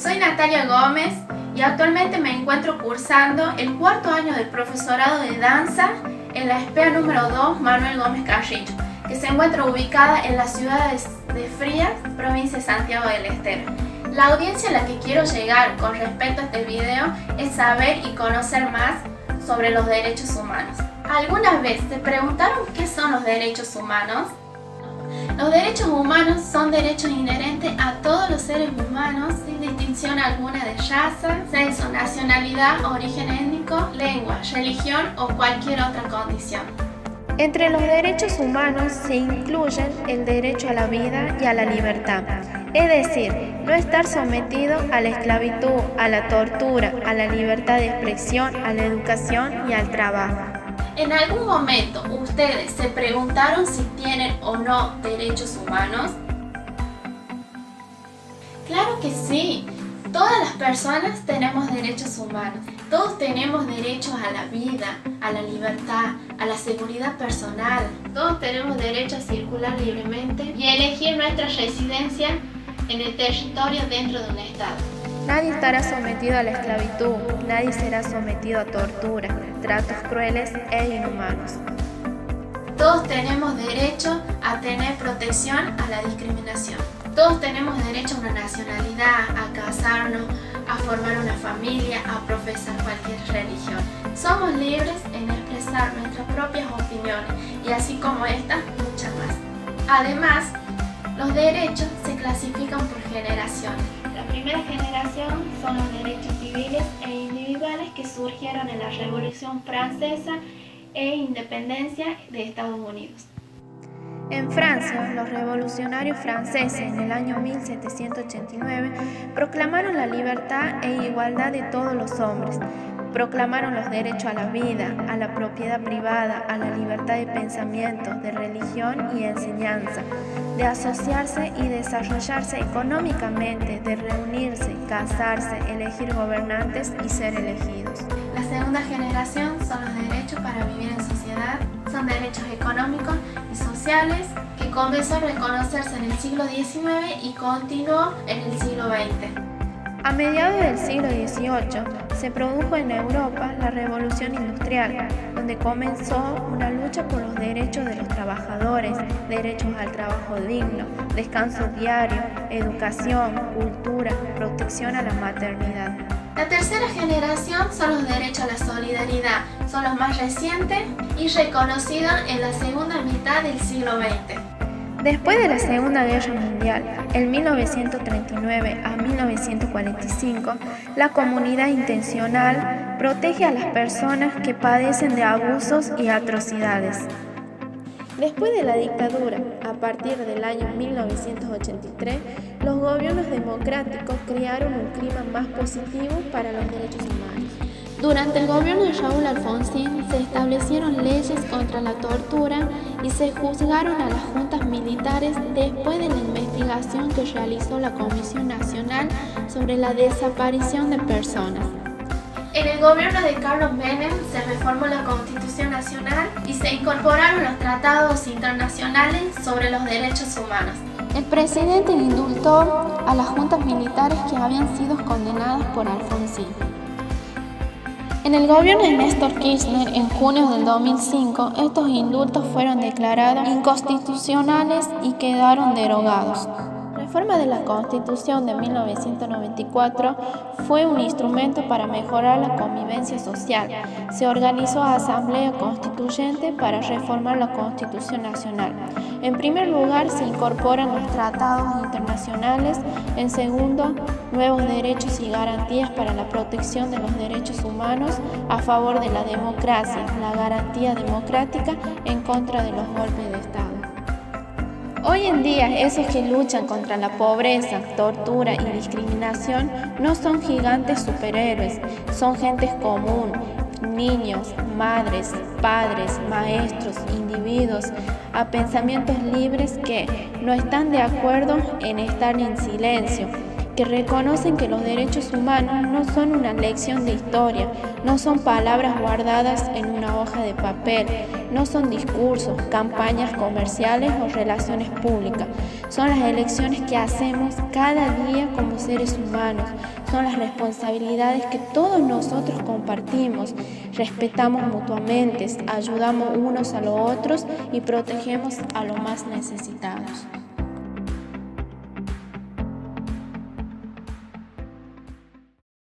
Soy Natalia Gómez y actualmente me encuentro cursando el cuarto año del profesorado de danza en la ESPEA número 2 Manuel Gómez Carrillo, que se encuentra ubicada en la ciudad de Frías, provincia de Santiago del Estero. La audiencia a la que quiero llegar con respecto a este video es saber y conocer más sobre los derechos humanos. ¿Alguna vez se preguntaron qué son los derechos humanos? Los derechos humanos son derechos inherentes a todos los seres humanos sin distinción alguna de raza, sexo, nacionalidad, origen étnico, lengua, religión o cualquier otra condición. Entre los derechos humanos se incluyen el derecho a la vida y a la libertad, es decir, no estar sometido a la esclavitud, a la tortura, a la libertad de expresión, a la educación y al trabajo. ¿En algún momento ustedes se preguntaron si tienen o no derechos humanos? Claro que sí. Todas las personas tenemos derechos humanos. Todos tenemos derechos a la vida, a la libertad, a la seguridad personal. Todos tenemos derecho a circular libremente y a elegir nuestra residencia en el territorio dentro de un estado. Nadie estará sometido a la esclavitud, nadie será sometido a tortura, tratos crueles e inhumanos. Todos tenemos derecho a tener protección a la discriminación. Todos tenemos derecho a una nacionalidad, a casarnos, a formar una familia, a profesar cualquier religión. Somos libres en expresar nuestras propias opiniones y así como estas, muchas más. Además, los derechos se clasifican por generaciones. La primera generación son los derechos civiles e individuales que surgieron en la Revolución Francesa e independencia de Estados Unidos. En Francia, los revolucionarios franceses en el año 1789 proclamaron la libertad e igualdad de todos los hombres. Proclamaron los derechos a la vida, a la propiedad privada, a la libertad de pensamiento, de religión y enseñanza, de asociarse y desarrollarse económicamente, de reunirse, casarse, elegir gobernantes y ser elegidos. La segunda generación son los derechos para vivir en sociedad, son derechos económicos y sociales que comenzó a reconocerse en el siglo XIX y continuó en el siglo XX. A mediados del siglo XVIII se produjo en Europa la Revolución Industrial, donde comenzó una lucha por los derechos de los trabajadores, derechos al trabajo digno, descanso diario, educación, cultura, protección a la maternidad. La tercera generación son los derechos a la solidaridad, son los más recientes y reconocidos en la segunda mitad del siglo XX. Después de la Segunda Guerra Mundial, en 1939 a 1945, la comunidad intencional protege a las personas que padecen de abusos y atrocidades. Después de la dictadura, a partir del año 1983, los gobiernos democráticos crearon un clima más positivo para los derechos humanos. Durante el gobierno de Raúl Alfonsín se establecieron leyes contra la tortura y se juzgaron a las juntas militares después de la investigación que realizó la Comisión Nacional sobre la Desaparición de Personas. En el gobierno de Carlos Menem se reformó la Constitución Nacional y se incorporaron los tratados internacionales sobre los derechos humanos. El presidente indultó a las juntas militares que habían sido condenadas por Alfonsín. En el gobierno de Néstor Kirchner, en junio del 2005, estos indultos fueron declarados inconstitucionales y quedaron derogados. La reforma de la Constitución de 1994 fue un instrumento para mejorar la convivencia social. Se organizó asamblea constituyente para reformar la Constitución Nacional. En primer lugar, se incorporan los tratados internacionales. En segundo, nuevos derechos y garantías para la protección de los derechos humanos a favor de la democracia, la garantía democrática en contra de los golpes de Estado. Hoy en día, esos que luchan contra la pobreza, tortura y discriminación no son gigantes superhéroes, son gentes común, niños, madres, padres, maestros, individuos, a pensamientos libres que no están de acuerdo en estar en silencio, que reconocen que los derechos humanos no son una lección de historia, no son palabras guardadas en una hoja de papel, no son discursos, campañas comerciales o relaciones públicas. Son las elecciones que hacemos cada día como seres humanos, son las responsabilidades que todos nosotros compartimos, respetamos mutuamente, ayudamos unos a los otros y protegemos a los más necesitados.